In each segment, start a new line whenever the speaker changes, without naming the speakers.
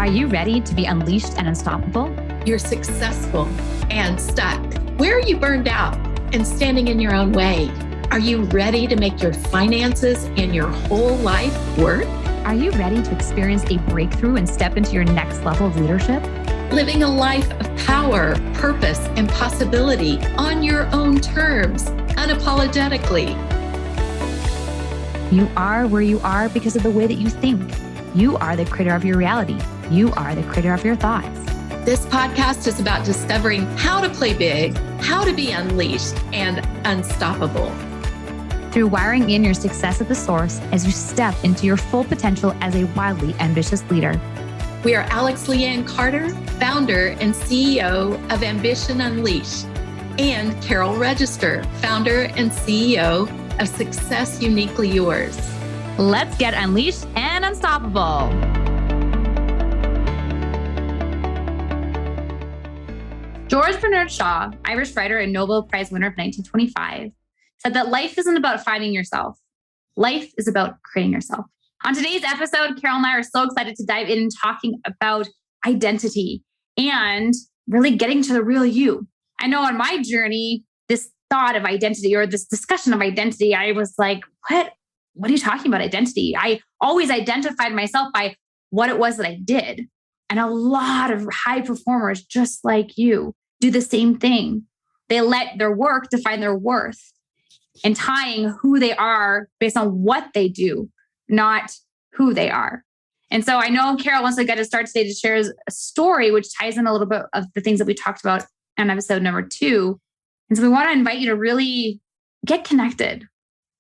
you ready to be unleashed and unstoppable?
You're successful and stuck. Where are you burned out and standing in your own way? Are you ready to make your finances and your whole life work?
Are you ready to experience a breakthrough and step into your next level of leadership?
Living a life of power, purpose, and possibility on your own terms, unapologetically.
You are where you are because of the way that you think. You are the creator of your reality. You are the creator of your thoughts.
This podcast is about discovering how to play big, how to be unleashed and unstoppable.
Through wiring in your success at the source as you step into your full potential as a wildly ambitious leader.
We are Alex Leanne Carter, founder and CEO of Ambition Unleashed, and Carol Register, founder and CEO of Success Uniquely Yours.
Let's get unleashed and unstoppable. George Bernard Shaw, Irish writer and Nobel Prize winner of 1925, said that life isn't about finding yourself. Life is about creating yourself. On today's episode, Carol and I are so excited to dive in and talking about identity and really getting to the real you. I know on my journey, this thought of identity or this discussion of identity, I was like, what are you talking about identity? I always identified myself by what it was that I did. And a lot of high performers, just like you, do the same thing. They let their work define their worth and tying who they are based on what they do, not who they are. And so I know Carol wants to get us started today to share a story, which ties in a little bit of the things that we talked about in episode number 2. And so we want to invite you to really get connected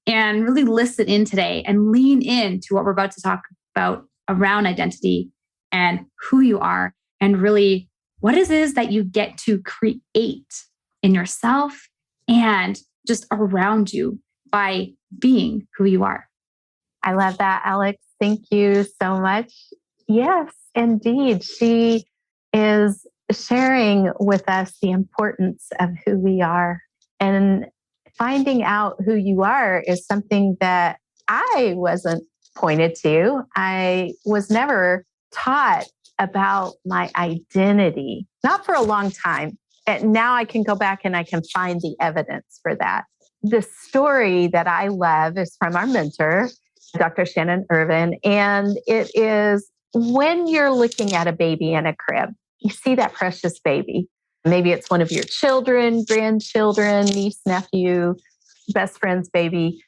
and really listen in today and lean into what we're about to talk about around identity and who you are and really what it is that you get to create in yourself and just around you by being who you are.
I love that, Alex. Thank you so much. Yes, indeed. She is sharing with us the importance of who we are. And finding out who you are is something that I wasn't pointed to. I was never taught about my identity, not for a long time. And now I can go back and I can find the evidence for that. The story that I love is from our mentor, Dr. Shannon Irvin. And it is when you're looking at a baby in a crib, you see that precious baby. Maybe it's one of your children, grandchildren, niece, nephew, best friend's baby.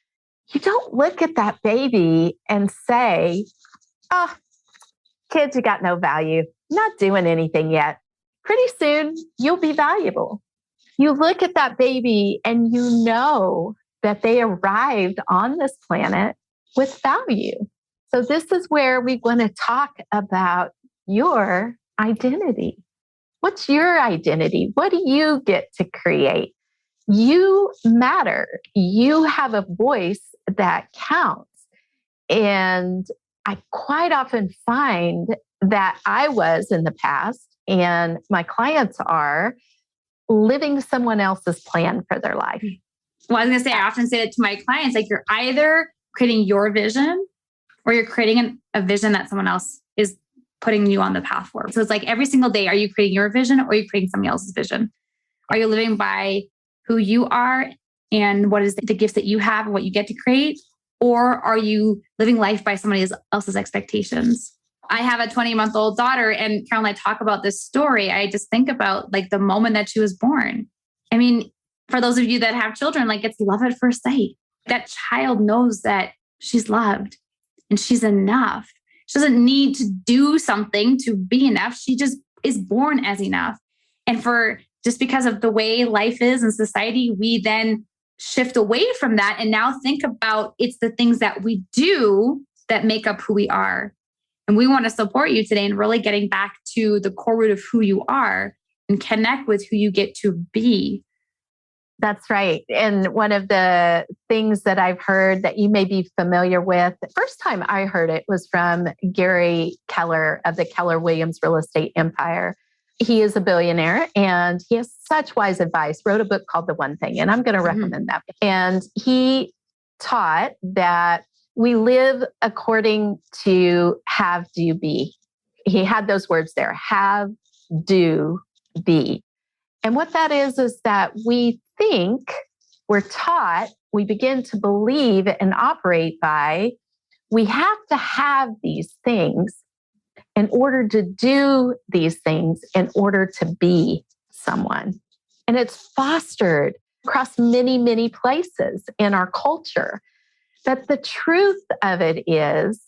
You don't look at that baby and say, oh, kids, you got no value, not doing anything yet. Pretty soon, you'll be valuable. You look at that baby and you know that they arrived on this planet with value. So this is where we want to talk about your identity. What's your identity? What do you get to create? You matter. You have a voice that counts. And I quite often find that I was in the past, and my clients are living someone else's plan for their life.
Well, I was going to say, I often say that to my clients, like you're either creating your vision or you're creating a vision that someone else is putting you on the path for. So it's like every single day, are you creating your vision or are you creating somebody else's vision? Are you living by who you are and what is the gifts that you have and what you get to create? Or are you living life by somebody else's expectations? I have a 20-month-old daughter, and Carol and I talk about this story. I just think about like the moment that she was born. I mean, for those of you that have children, like it's love at first sight. That child knows that she's loved and she's enough. She doesn't need to do something to be enough. She just is born as enough. And just because of the way life is in society, we then shift away from that and now think about it's the things that we do that make up who we are. And we want to support you today in really getting back to the core root of who you are and connect with who you get to be.
That's right. And one of the things that I've heard that you may be familiar with, the first time I heard it was from Gary Keller of the Keller Williams Real Estate Empire. He is a billionaire and he has such wise advice, wrote a book called The One Thing, and I'm going to recommend that. And he taught that we live according to have, do, be. he had those words there, have, do, be. And what that is that we think, we're taught, we begin to believe and operate by, we have to have these things in order to do these things, in order to be someone. And it's fostered across many, many places in our culture. But the truth of it is,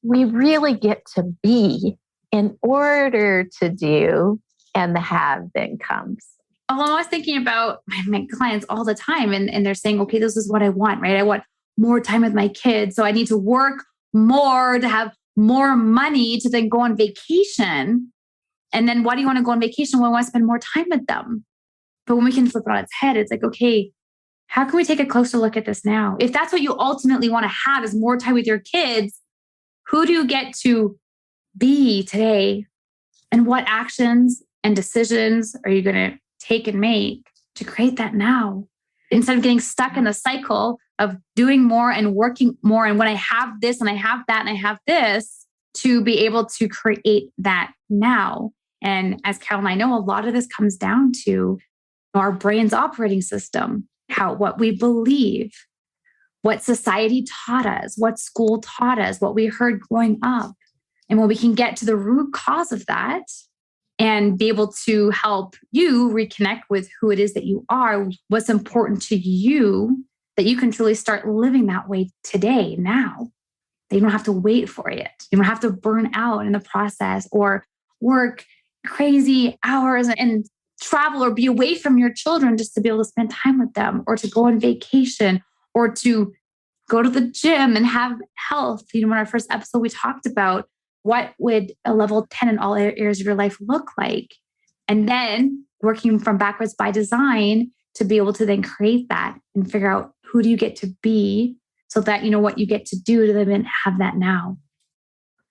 we really get to be in order to do, and the have then comes.
Oh, I'm always thinking about my clients all the time, and they're saying, okay, this is what I want, right? I want more time with my kids. So I need to work more to have more money to then go on vacation. And then why do you want to go on vacation? Well, I want to spend more time with them. But when we can flip it on its head, it's like, okay, how can we take a closer look at this now? If that's what you ultimately want to have is more time with your kids, who do you get to be today? And what actions and decisions are you going to take and make to create that now? Instead of getting stuck in the cycle of doing more and working more. And when I have this and I have that and I have this, to be able to create that now. And as Carol and I know, a lot of this comes down to our brain's operating system, what we believe, what society taught us, what school taught us, what we heard growing up. And when we can get to the root cause of that and be able to help you reconnect with who it is that you are, what's important to you, that you can truly start living that way today, now. That you don't have to wait for it. You don't have to burn out in the process or work crazy hours and travel or be away from your children just to be able to spend time with them, or to go on vacation, or to go to the gym and have health. In our first episode, we talked about what would a level 10 in all areas of your life look like? And then working from backwards by design to be able to then create that and figure out who do you get to be, so that you know what you get to do to then have that now.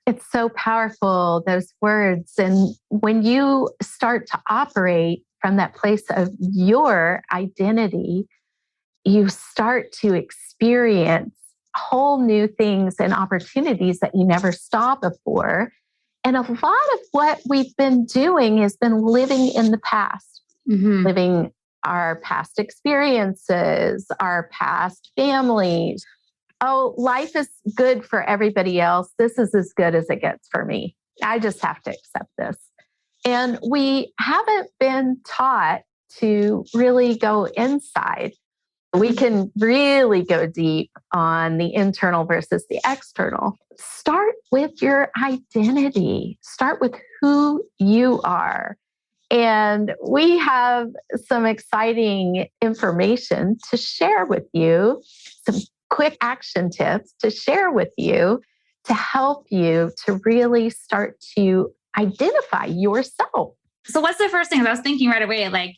It's so powerful, those words. And when you start to operate from that place of your identity, you start to experience whole new things and opportunities that you never saw before. And a lot of what we've been doing has been living in the past, living our past experiences, our past families. Oh, life is good for everybody else. This is as good as it gets for me. I just have to accept this. And we haven't been taught to really go inside. We can really go deep on the internal versus the external. Start with your identity. Start with who you are. And we have some exciting information to share with you, some quick action tips to share with you to help you to really start to identify yourself.
So what's the first thing? I was thinking right away, like,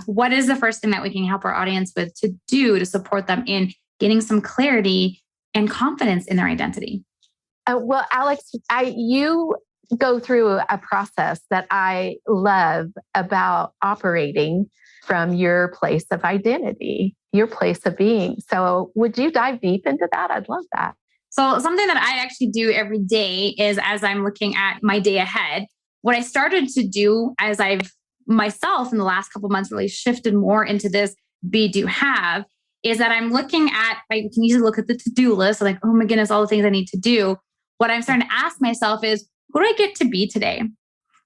what is the first thing that we can help our audience with to do to support them in getting some clarity and confidence in their identity?
Well, Alex, you go through a process that I love about operating from your place of identity, your place of being. So would you dive deep into that? I'd love that.
So something that I actually do every day is, as I'm looking at my day ahead, what I started to do as I've myself in the last couple of months really shifted more into this be, do, have, is that I'm looking at, I can usually look at the to-do list, like, oh my goodness, all the things I need to do. What I'm starting to ask myself is, who do I get to be today?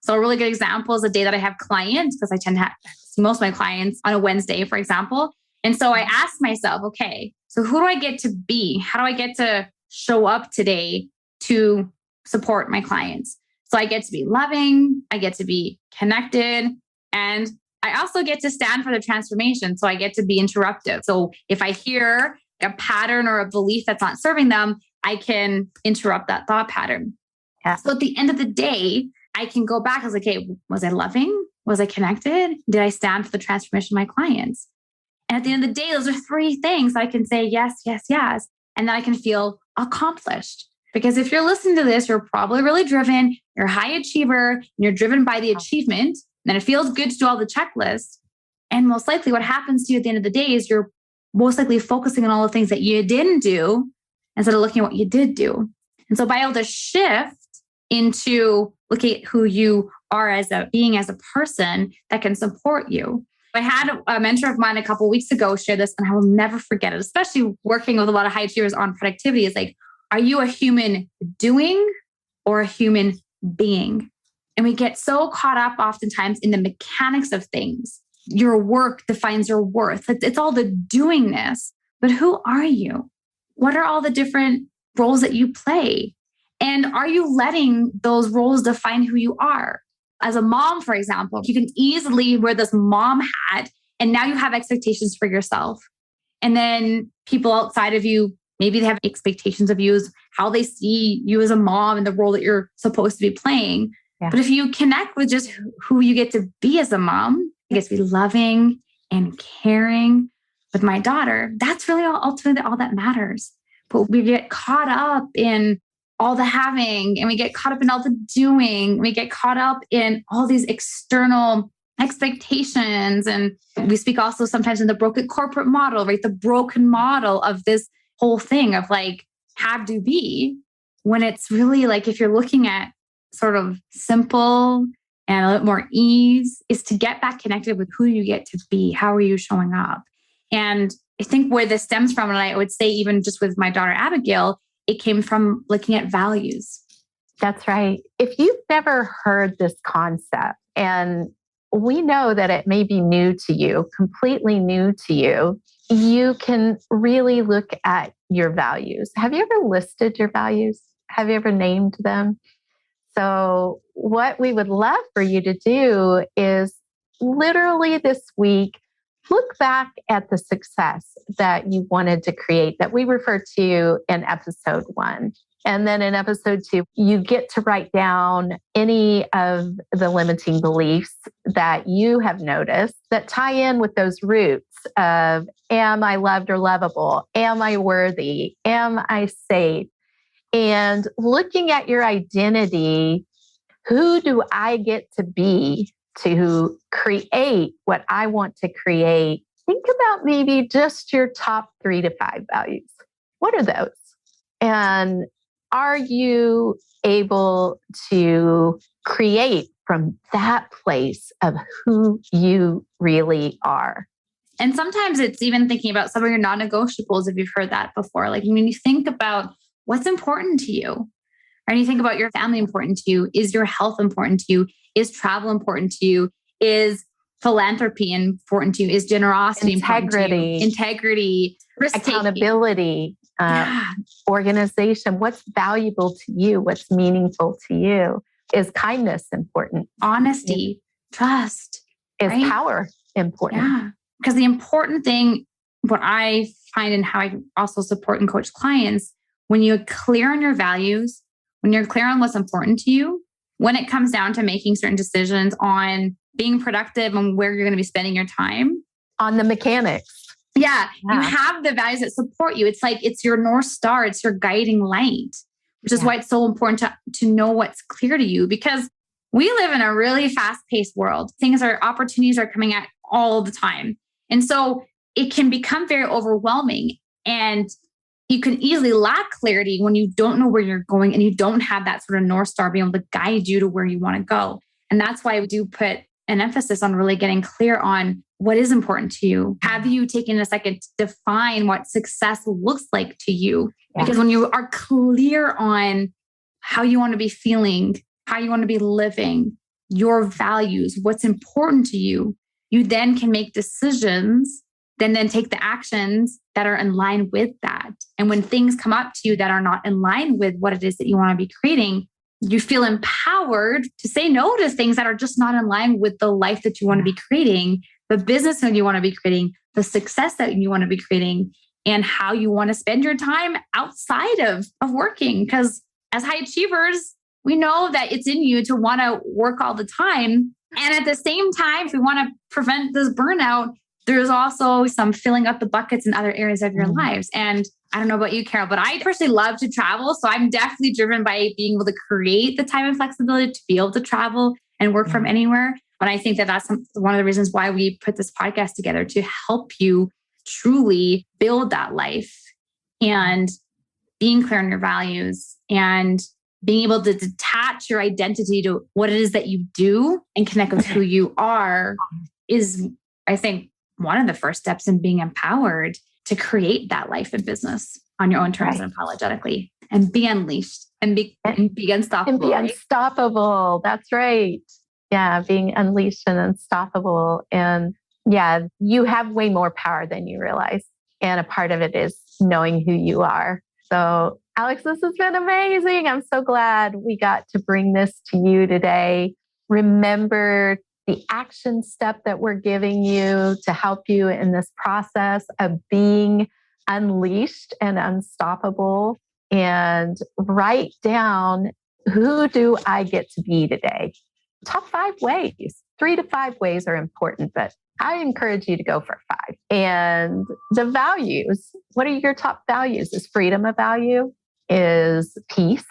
So a really good example is a day that I have clients, because I tend to see most of my clients on a Wednesday, for example. And so I ask myself, okay, so who do I get to be? How do I get to show up today to support my clients? So I get to be loving, I get to be connected, and I also get to stand for the transformation. So I get to be interruptive. So if I hear a pattern or a belief that's not serving them, I can interrupt that thought pattern.
Yeah.
So at the end of the day, I can go back. I was like, okay, was I loving? Was I connected? Did I stand for the transformation of my clients? And at the end of the day, those are three things I can say yes, yes, yes. And then I can feel accomplished. Because if you're listening to this, you're probably really driven, you're a high achiever, and you're driven by the achievement, then it feels good to do all the checklists. And most likely what happens to you at the end of the day is you're most likely focusing on all the things that you didn't do instead of looking at what you did do. And so by able to shift into looking at who you are as a being, as a person that can support you. I had a mentor of mine a couple of weeks ago share this, and I will never forget it, especially working with a lot of high achievers on productivity. Is like, are you a human doing or a human being? And we get so caught up oftentimes in the mechanics of things. Your work defines your worth. It's all the doingness. But who are you? What are all the different roles that you play? And are you letting those roles define who you are? As a mom, for example, you can easily wear this mom hat, and now you have expectations for yourself. And then people outside of you, maybe they have expectations of you as how they see you as a mom and the role that you're supposed to be playing. Yeah. But if you connect with just who you get to be as a mom, you get to be loving and caring. With my daughter, that's really ultimately all that matters. But we get caught up in all the having, and we get caught up in all the doing. We get caught up in all these external expectations. And we speak also sometimes in the broken corporate model, right? The broken model of this whole thing of like have to be, when it's really like, if you're looking at sort of simple and a little more ease, is to get back connected with who you get to be. How are you showing up? And I think where this stems from, and I would say even just with my daughter, Abigail, it came from looking at values.
That's right. If you've never heard this concept, and we know that it may be new to you, completely new to you, you can really look at your values. Have you ever listed your values? Have you ever named them? So what we would love for you to do is literally this week, look back at the success that you wanted to create that we referred to in episode 1. And then in episode 2, you get to write down any of the limiting beliefs that you have noticed that tie in with those roots of, am I loved or lovable? Am I worthy? Am I safe? And looking at your identity, who do I get to be to create what I want to create? Think about maybe just your top 3 to 5 values. What are those? And are you able to create from that place of who you really are?
And sometimes it's even thinking about some of your non-negotiables, if you've heard that before. Like when you think about what's important to you, or you think about your family important to you, is your health important to you? Is travel important to you? Is philanthropy important to you? Is generosity important to you? Integrity,
accountability, organization. What's valuable to you? What's meaningful to you? Is kindness important?
Honesty, trust.
Is power important?
Yeah. Because the important thing, what I find and how I also support and coach clients, when you're clear on your values, when you're clear on what's important to you, when it comes down to making certain decisions on being productive and where you're going to be spending your time.
On the mechanics.
Yeah. You have the values that support you. It's like, it's your North Star. It's your guiding light, which is why it's so important to know what's clear to you, because we live in a really fast-paced world. Opportunities are coming at all the time. And so it can become very overwhelming, and you can easily lack clarity when you don't know where you're going and you don't have that sort of North Star being able to guide you to where you want to go. And that's why we do put an emphasis on really getting clear on what is important to you. Have you taken a second to define what success looks like to you? Yeah. Because when you are clear on how you want to be feeling, how you want to be living, your values, what's important to you, you then can make decisions, then take the actions that are in line with that. And when things come up to you that are not in line with what it is that you want to be creating, you feel empowered to say no to things that are just not in line with the life that you want to be creating, the business that you want to be creating, the success that you want to be creating, and how you want to spend your time outside of working. Because as high achievers, we know that it's in you to want to work all the time. And at the same time, if we want to prevent this burnout, there's also some filling up the buckets in other areas of your lives. And I don't know about you, Carol, but I personally love to travel. So I'm definitely driven by being able to create the time and flexibility to be able to travel and work from anywhere. But I think that that's one of the reasons why we put this podcast together, to help you truly build that life and being clear on your values and being able to detach your identity to what it is that you do and connect with who you are is, I think, one of the first steps in being empowered to create that life and business on your own terms unapologetically and be unleashed and be unstoppable.
And be unstoppable. That's right. Yeah, being unleashed and unstoppable. And yeah, you have way more power than you realize. And a part of it is knowing who you are. So, Alex, this has been amazing. I'm so glad we got to bring this to you today. Remember the action step that we're giving you to help you in this process of being unleashed and unstoppable. And write down, who do I get to be today? Top 5 ways. 3 to 5 ways are important, but I encourage you to go for 5. And the values, what are your top values? Is freedom a value? Is peace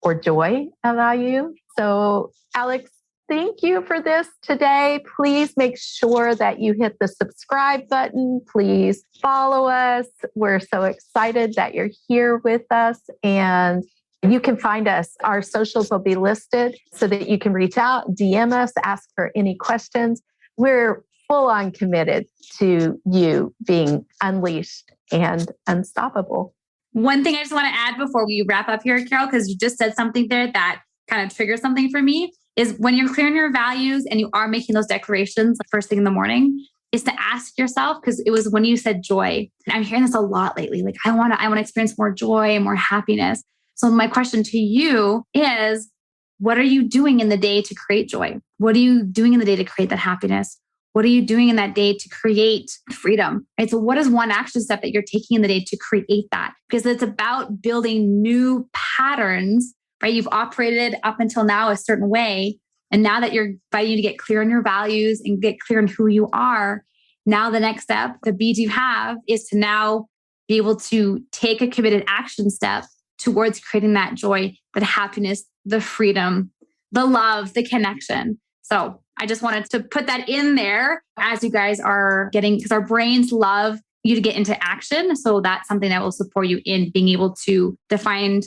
or joy a value? So, Alex, thank you for this today. Please make sure that you hit the subscribe button. Please follow us. We're so excited that you're here with us. And you can find us. Our socials will be listed so that you can reach out, DM us, ask for any questions. We're full on committed to you being unleashed and unstoppable.
One thing I just want to add before we wrap up here, Carol, because you just said something there that kind of triggers something for me, is when you're clear on your values and you are making those declarations first thing in the morning, is to ask yourself, because it was when you said joy, and I'm hearing this a lot lately, like I want to experience more joy and more happiness. So my question to you is, what are you doing in the day to create joy? What are you doing in the day to create that happiness? What are you doing in that day to create freedom? Right? So what is one action step that you're taking in the day to create that? Because it's about building new patterns, right? You've operated up until now a certain way. And now that you're inviting you to get clear on your values and get clear on who you are, now the next step, the bead you have, is to now be able to take a committed action step towards creating that joy, the happiness, the freedom, the love, the connection. So I just wanted to put that in there as you guys are getting, because our brains love you to get into action. So that's something that will support you in being able to define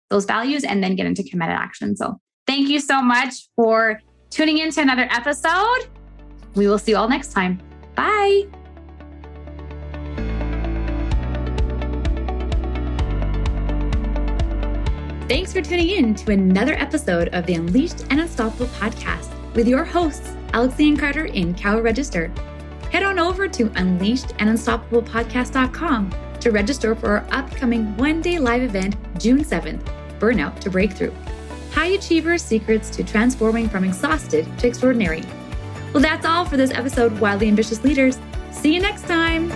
those values and then get into committed action. So thank you so much for tuning in to another episode. We will see you all next time. Bye. Thanks for tuning in to another episode of the Unleashed and Unstoppable podcast with your hosts, Alex and Carter in Cow Register. Head on over to unleashedandunstoppablepodcast.com to register for our upcoming one-day live event, June 7th, Burnout to Breakthrough. High Achievers' Secrets to Transforming from Exhausted to Extraordinary. Well, that's all for this episode, Wildly Ambitious Leaders. See you next time.